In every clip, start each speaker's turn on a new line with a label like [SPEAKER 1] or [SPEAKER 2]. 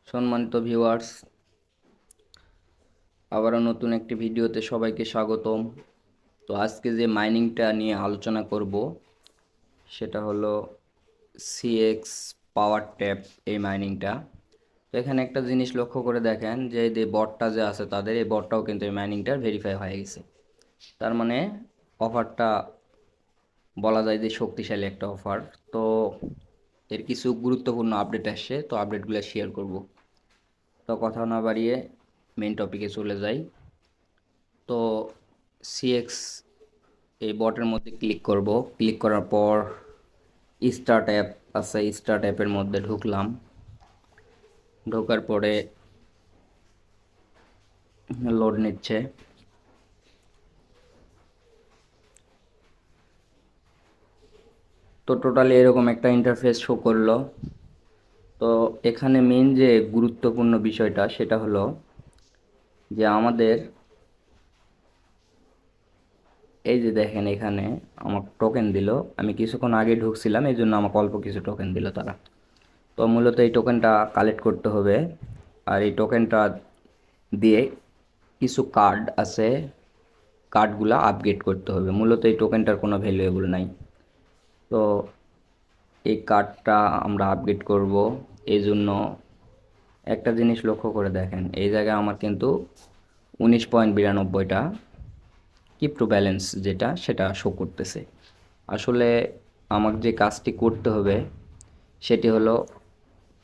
[SPEAKER 1] সম্মানিত ভিউয়ার্স, আবারও নতুন একটি ভিডিওতে সবাইকে স্বাগতম। তো আজকে যে মাইনিংটা নিয়ে আলোচনা করব সেটা হলো সিএক্স পাওয়ার ট্যাপ। এই মাইনিংটা, তো এখানে একটা জিনিস লক্ষ্য করে দেখেন যে এই বটটা যে আছে তাদের এই বটটাও কিন্তু এই মাইনিংটার ভেরিফাই হয়ে গেছে। তার মানে অফারটা বলা যায় যে শক্তিশালী একটা অফার। তো এর কিছু গুরুত্বপূর্ণ আপডেট আসছে, তো আপডেটগুলো শেয়ার করব। তো কথা না বাড়িয়ে মেইন টপিকে চলে যাই। তো সিএক্স এই বটের মধ্যে ক্লিক করব। ক্লিক করার পর স্টার্ট অ্যাপ আছে, স্টার্ট অ্যাপের মধ্যে ঢুকলাম। ঢোকার পরে লোড নিচ্ছে। তো টোটালি এরকম একটা ইন্টারফেস শো করলো। তো এখানে মেইন যে গুরুত্বপূর্ণ বিষয়টা সেটা হলো যে আমাদের এই যে দেখেন এখানে আমাকে টোকেন দিল। আমি কিছুক্ষণ আগে ঢুকছিলাম, এই জন্য আমাকে অল্প কিছু টোকেন দিল তারা। তো মূলত এই টোকেনটা কালেক্ট করতে হবে। আর এই টোকেনটা দিয়ে কিছু কার্ড আছে, কার্ডগুলো আপগ্রেড করতে হবে। মূলত এই টোকেনটার কোনো ভ্যালুয়েবল নাই। তো এই কার্ডটা আমরা আপগ্রেড করব। এই জন্য একটা জিনিস লক্ষ্য করে দেখেন, এই জায়গায় আমার কিন্তু 19.92টা ক্রিপ্টো ব্যালেন্স যেটা সেটা শো করতেছে। আসলে আমাকে যে কাজটি করতে হবে সেটি হলো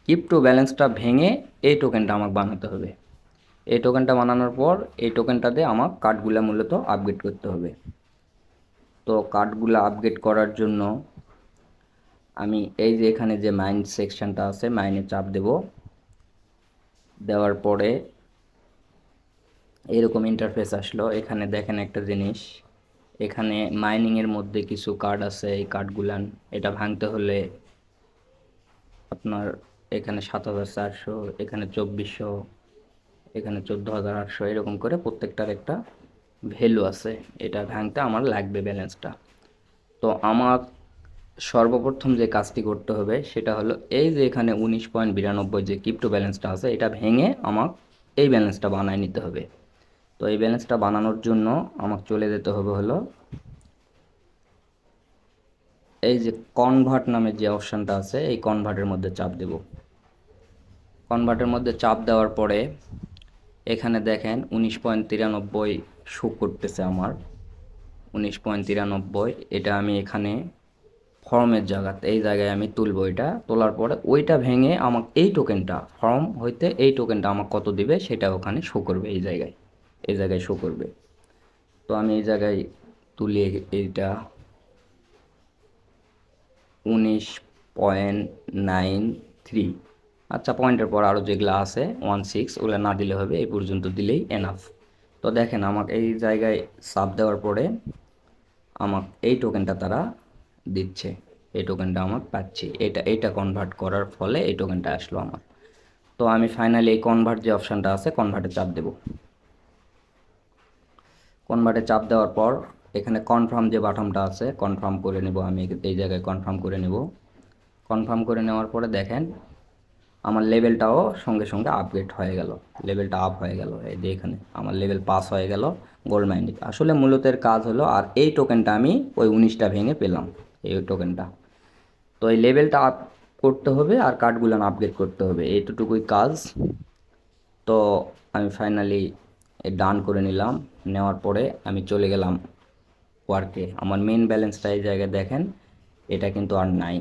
[SPEAKER 1] ক্রিপ্টো ব্যালেন্সটা ভেঙে এই টোকেনটা আমাকে বানাতে হবে। এই টোকেনটা বানানোর পর এই টোকেনটা দিয়ে আমার কার্ডগুলো মূলত আপগ্রেড করতে হবে। তো কার্ডগুলো আপগ্রেড করার জন্য আমি এই যে এখানে যে মাইন সেকশনটা আছে, মাইনে চাপ দেব। দেওয়ার পরে এরকম ইন্টারফেস আসলো। এখানে দেখেন একটা জিনিস, এখানে মাইনিংয়ের মধ্যে কিছু কার্ড আছে। এই কার্ডগুলান এটা ভাঙতে হলে আপনার এখানে 7,400, এখানে 2,400, এখানে 14,800, এরকম করে প্রত্যেকটার একটা ভ্যালু আছে। এটা ভাঙতে আমার লাগবে ব্যালেন্সটা। তো আমার সর্বপ্রথম যে কাজটি করতে হবে সেটা হলো এই যে এখানে 19.92 যে ক্রিপ্টো ব্যালেন্সটা আছে এটা ভেঙে আমার এই ব্যালেন্সটা বানায় নিতে হবে। তো এই ব্যালেন্সটা বানানোর জন্য আমাকে চলে যেতে হবে হলো এই যে কনভার্ট নামে যে অপশানটা আছে, এই কনভার্টের মধ্যে চাপ দেব। কনভার্টের মধ্যে চাপ দেওয়ার পরে এখানে দেখেন 19.93 শো করতেছে আমার। 19.93 এটা আমি এখানে ফর্মের জায়গাতে এই জায়গায় আমি তুলবো। এটা তোলার পরে ওইটা ভেঙে আমাকে এই টোকেনটা ফর্ম হইতে এই টোকেনটা আমাকে কত দিবে সেটা ওখানে শো করবে। এই জায়গায় শো করবে। তো আমি এই জায়গায় তুলি এইটা 19.93। আচ্ছা, পয়েন্টের পর আরও যেগুলো আছে 16 ওগুলো না দিলে হবে, এই পর্যন্ত দিলেই এনাফ। তো দেখেন আমাকে এই জায়গায় সাব দেওয়ার পরে আমাকে এই টোকেনটা তারা দিচ্ছে। এই টোকেনটা আমার পাচ্ছি, এটা কনভার্ট করার ফলে এই টোকেনটা আসলো আমার। তো আমি ফাইনালি এই কনভার্ট যে অপশানটা আছে কনভার্টে চাপ দেব। কনভার্টে চাপ দেওয়ার পর এখানে কনফার্ম যে বাটনটা আছে কনফার্ম করে নেব। আমি এই জায়গায় কনফার্ম করে নেব। কনফার্ম করে নেওয়ার পরে দেখেন আমার লেভেলটাও সঙ্গে সঙ্গে আপগ্রেড হয়ে গেল, লেভেলটা আপ হয়ে গেল। এই যে এখানে আমার লেভেল পাস হয়ে গেল গোল্ড মাইনিং। আসলে মূলত এর কাজ হলো, আর এই টোকেনটা আমি ওই 19টা ভেঙে পেলাম এই টোকেনটা। তো এই লেভেলটা আপ করতে হবে আর কার্ডগুলো আপগ্রেড করতে হবে, এইটুকুই কাজ। তো আমি ফাইনালি ডান করে নিলাম। নেওয়ার পরে আমি চলে গেলাম ওয়ার্কে। আমার মেন ব্যালেন্সটা এই জায়গায় দেখেন এটা কিন্তু আর নাই,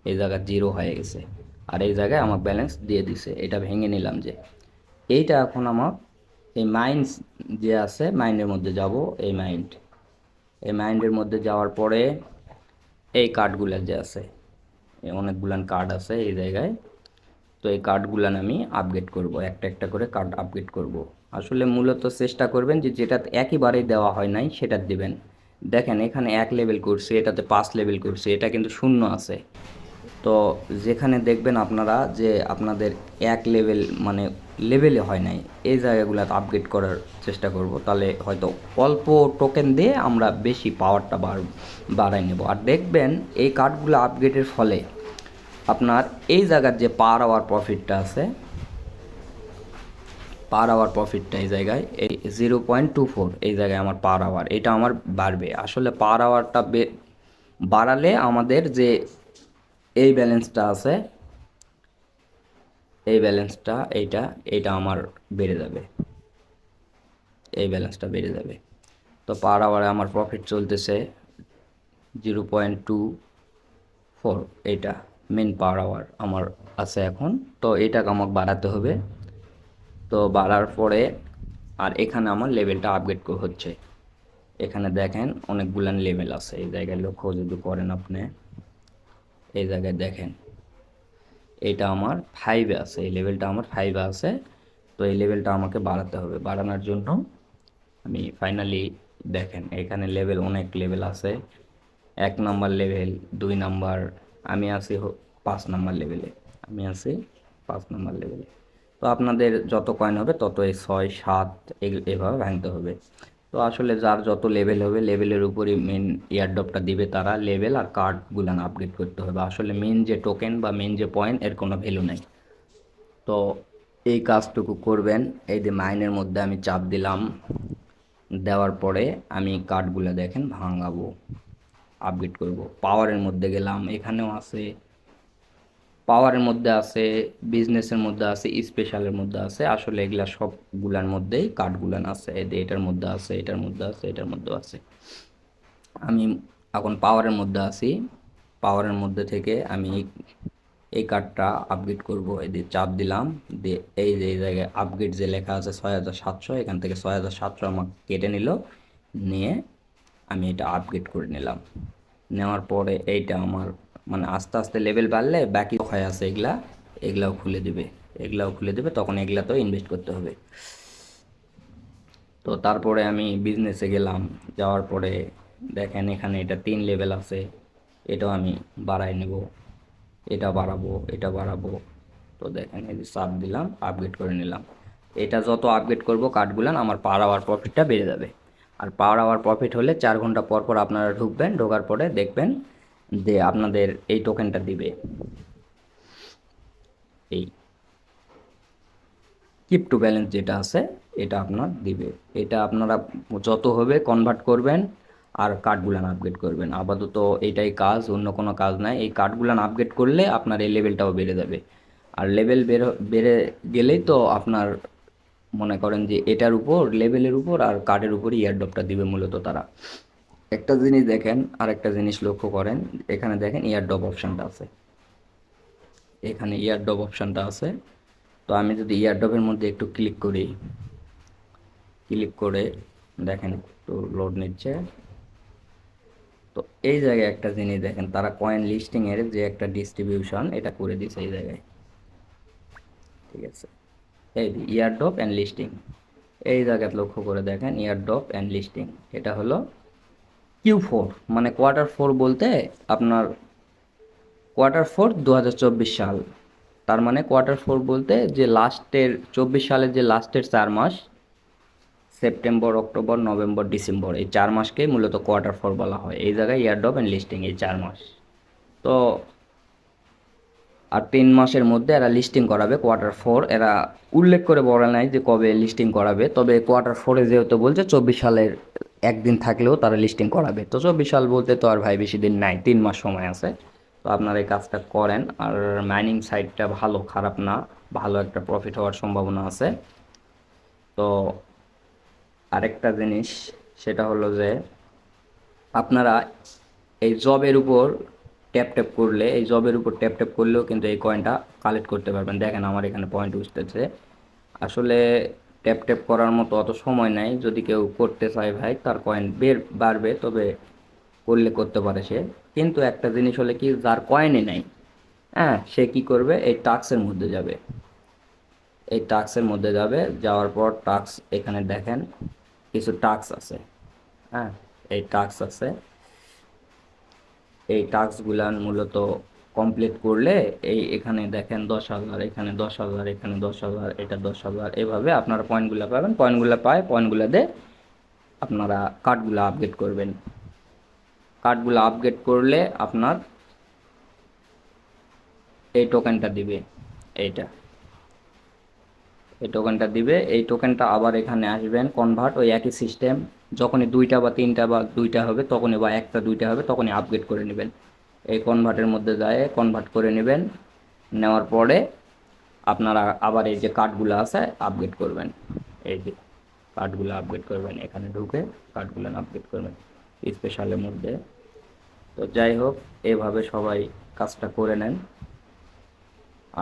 [SPEAKER 1] এই জায়গায় জিরো হয়ে গেছে। আর এই জায়গায় আমার ব্যালেন্স দিয়ে দিছে, এটা ভেঙে নিলাম যে এইটা। এখন আমার এই মাইন্ড যে আছে মাইন্ডের মধ্যে যাব। এই মাইন্ডের মধ্যে যাওয়ার পরে এই কার্ডগুলো যে আছে, অনেকগুলান কার্ড আছে এই জায়গায়। তো এই কার্ডগুলান আমি আপগ্রেড করব, একটা একটা করে কার্ড আপগ্রেড করব। আসলে মূলত চেষ্টা করবেন যে যেটা একইবারেই দেওয়া হয় নাই সেটা দিবেন। দেখেন এখানে 1 লেভেল করছি, এটাতে 5 লেভেল করছি, এটা কিন্তু শূন্য আছে। তো যেখানে দেখবেন আপনারা যে আপনাদের 1 লেভেল মানে লেভেলে হয় নাই, এই জায়গাগুলোতে আপগ্রেড করার চেষ্টা করব। তাহলে হয়তো অল্প টোকেন দিয়ে আমরা বেশি পাওয়ারটা বাড়াই নেব। আর দেখবেন এই কার্ডগুলো আপগ্রেডের ফলে আপনার এই জায়গার যে পার আওয়ার প্রফিটটা আছে পার আওয়ার প্রফিটটা এই জায়গায় এই 0.24 এই জায়গায় আমার পার আওয়ার এটা আমার বাড়বে। আসলে পার আওয়ারটা বাড়ালে আমাদের যে এই ব্যালেন্সটা আছে এই ব্যালেন্সটা এইটা আমার বেড়ে যাবে, এই ব্যালেন্সটা বেড়ে যাবে। তো পার আওয়ারে আমার প্রফিট চলতেছে 0.24, এইটা মেন পার আওয়ার আমার আছে এখন। তো এটাকে আমাকে বাড়াতে হবে। তো বাড়ার পরে আর এখানে আমার লেভেলটা আপগ্রেড হচ্ছে। এখানে দেখেন অনেকগুলান লেভেল আছে, এই জায়গায় লক্ষ্য যদি করেন আপনি, এই জায়গায় দেখেন এটা আমার 5-এ আছে, এই লেভেলটা আমার 5-এ আছে। তো এই লেভেলটা আমাকে বাড়াতে হবে। বাড়ানোর জন্য আমি ফাইনালি দেখেন এখানে লেভেল, অনেক লেভেল আছে। 1 নাম্বার লেভেল, 2 নাম্বার, আমি আছি 5 নাম্বার লেভেলে, আমি আছি 5 নাম্বার লেভেলে। তো আপনাদের যত কয়েন হবে তত এই 6, 7 এভাবে ভাঙতে হবে। তো আসলে যার যত লেভেল হবে লেভেলের উপরই মেন এয়ারড্রপটা দিবে তারা। লেভেল আর কার্ডগুলো আপগ্রেড করতে হবে। আসলে মেন যে টোকেন বা মেন যে পয়েন্ট এর কোনো ভ্যালু নাই। তো এই কাজটুকু করবেন। এই যে মাইনের মধ্যে আমি চাপ দিলাম, দেওয়ার পরে আমি কার্ডগুলো দেখেন ভাঙাবো, আপগ্রেড করব। পাওয়ারের মধ্যে গেলাম, এখানেও আছে, পাওয়ারের মধ্যে আছে, বিজনেসের মধ্যে আছে, স্পেশালের মধ্যে আছে। আসলে এগুলা সবগুলার মধ্যেই কার্ডগুলান আছে। এটার মধ্যে আছে, এটার মধ্যে আছে, এটার মধ্যে আছে। আমি এখন পাওয়ারের মধ্যে আছি। পাওয়ারের মধ্যে থেকে আমি এই কার্ডটা আপগ্রেড করব। এই দিয়ে চাপ দিলাম, দিয়ে এই যে এই জায়গায় আপগ্রেড যে লেখা আছে 6700, এখান থেকে 6700 আমাকে কেটে নিল, নিয়ে আমি এটা আপগ্রেড করে নিলাম। নেওয়ার পরে এইটা আমার মানে আস্তে আস্তে লেভেল বাড়লে বাকি হয় আছে এগুলাও খুলে দিবে, এগুলাও খুলে দেবে। তখন এগুলাতেও ইনভেস্ট করতে হবে। তো তারপরে আমি বিজনেসে গেলাম, যাওয়ার পরে দেখেন এখানে এটা 3 লেভেল আছে, এটাও আমি বাড়াই নেব, এটা বাড়াবো, এটা বাড়াবো। তো দেখেন এই যে চাপ দিলাম, আপগ্রেড করে নিলাম। এটা যত আপগ্রেড করব কার্ডগুলান আমার পার আওয়ার প্রফিটটা বেড়ে যাবে। আর পার আওয়ার প্রফিট হলে 4 ঘন্টা পর পর আপনারা ঢুকবেন, ঢোকার পরে দেখবেন যে আপনাদের এই টোকেনটা দিবে, এই কিপ টু ব্যালেন্স যেটা আছে এটা আপনার দিবে। এটা আপনারা যত হবে কনভার্ট করবেন আর কার্ডগুলান আপগ্রেড করবেন। আপাতত এটাই কাজ, অন্য কোনো কাজ নাই। এই কার্ডগুলান আপগ্রেড করলে আপনার এই লেভেলটাও বেড়ে যাবে। আর লেভেল বেড়ে গেলেই তো আপনার মনে করেন যে এটার উপর, লেভেলের উপর আর কার্ডের উপরই ইয়ারড্রপটা দিবে মূলত তারা। একটা জিনিস দেখেন, আর একটা জিনিস লক্ষ্য করেন, এখানে দেখেন ইয়ারড্রপ অপশানটা আছে, এখানে ইয়ারড্রপ অপশানটা আছে। তো আমি যদি ইয়ারড্রপের মধ্যে একটু ক্লিক করি, ক্লিক করে দেখেন একটু লোড নিচ্ছে। তো এই জায়গায় একটা জিনিস দেখেন, তারা কয়েন লিস্টিং এর যে একটা ডিস্ট্রিবিউশন এটা করে দিছে এই জায়গায়, ঠিক আছে। এই ইয়ারড্রপ অ্যান্ড লিস্টিং, এই জায়গায় লক্ষ্য করে দেখেন ইয়ারড্রপ অ্যান্ড লিস্টিং, এটা হলো Q4, মানে Q4 বলতে আপনার Q4 2024 সাল। তার মানে Q4 বলতে যে লাস্টের 24 সালের যে লাস্টের 4 মাস, সেপ্টেম্বর, অক্টোবর, নভেম্বর, ডিসেম্বর, এই 4 মাসকে মূলত Q4 বলা হয়। এই জায়গায় ইয়ারড্রপ অ্যান্ড লিস্টিং এই 4 মাস। তো আর 3 মাসের মধ্যে এরা লিস্টিং করাবে Q4। এরা উল্লেখ করে বলে নাই যে কবে লিস্টিং করাবে, তবে Q4 যেহেতু বলছে 24 সালের একদিন থাকলেও তারা লিস্টিং করাবে। তো 24 সাল বলতে তো আর ভাই বেশি দিন নাই, 3 মাস সময় আছে। তো আপনারা এই কাজটা করেন। আর মাইনিং সাইটটা ভালো, খারাপ না, ভালো একটা প্রফিট হওয়ার সম্ভাবনা আছে। তো আরেকটা জিনিস সেটা হলো যে আপনারা এই জবের উপর ট্যাপ ট্যাপ করলে, এই জবের উপর ট্যাপ ট্যাপ করলেও কিন্তু এই কয়েনটা কালেক্ট করতে পারবেন। দেখেন আমার এখানে পয়েন্ট উঠতেছে। আসলে ট্যাপ ট্যাপ করার মতো অত সময় নাই, যদি কেউ করতে চায় ভাই তার কয়েন বাড়বে, তবে করলে করতে পারে সে। কিন্তু একটা জিনিস হলে কি, যার কয়েনই নাই, হ্যাঁ, সে কি করবে, এই টাস্কের মধ্যে যাবে, এই টাস্কের মধ্যে যাবে, যাওয়ার পর টাস্ক এখানে দেখেন কিছু টাস্ক আছে, হ্যাঁ, এই টাস্ক আছে। এই টাস্কগুলান মূলত কমপ্লিট করলে এই এখানে দেখেন 10,000, এখানে 10,000, এখানে 10,000, এটা 10,000, এভাবে আপনারা পয়েন্টগুলো পাবেন। পয়েন্টগুলো পায়, পয়েন্টগুলো দিয়ে আপনারা কার্ডগুলো আপগ্রেড করবেন। কার্ডগুলো আপগ্রেড করলে আপনার এই টোকেনটা দিবে, এইটা এই টোকেনটা দিবে, এই টোকেনটা আবার এখানে আসবেন কনভার্ট, ওই একই সিস্টেম। যখনই দুইটা বা তিনটা বা দুইটা হবে তখনই, বা একটা দুইটা হবে তখনই আপগ্রেড করে নেবেন। এই কনভার্টের মধ্যে যায় কনভার্ট করে নেবেন। নেওয়ার পরে আপনারা আবার এই যে কার্ডগুলো আছে আপগ্রেড করবেন। এই যে কার্ডগুলো আপগ্রেড করবেন, এখানে ঢুকে কার্ডগুলো আপগ্রেড করবেন স্পেশালের মধ্যে। তো যাই হোক, এভাবে সবাই কাজটা করে নেন।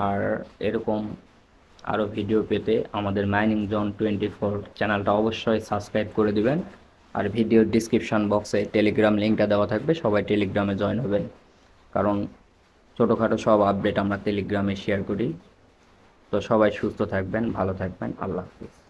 [SPEAKER 1] আর এরকম আরও ভিডিও পেতে আমাদের মাইনিং জোন 24 চ্যানেলটা অবশ্যই সাবস্ক্রাইব করে দিবেন। আর ভিডিওর ডিসক্রিপশান বক্সে টেলিগ্রাম লিঙ্কটা দেওয়া থাকবে, সবাই টেলিগ্রামে জয়েন হবেন। কারণ ছোটোখাটো সব আপডেট আমরা টেলিগ্রামে শেয়ার করি। তো সবাই সুস্থ থাকবেন, ভালো থাকবেন, আল্লাহ হাফিজ।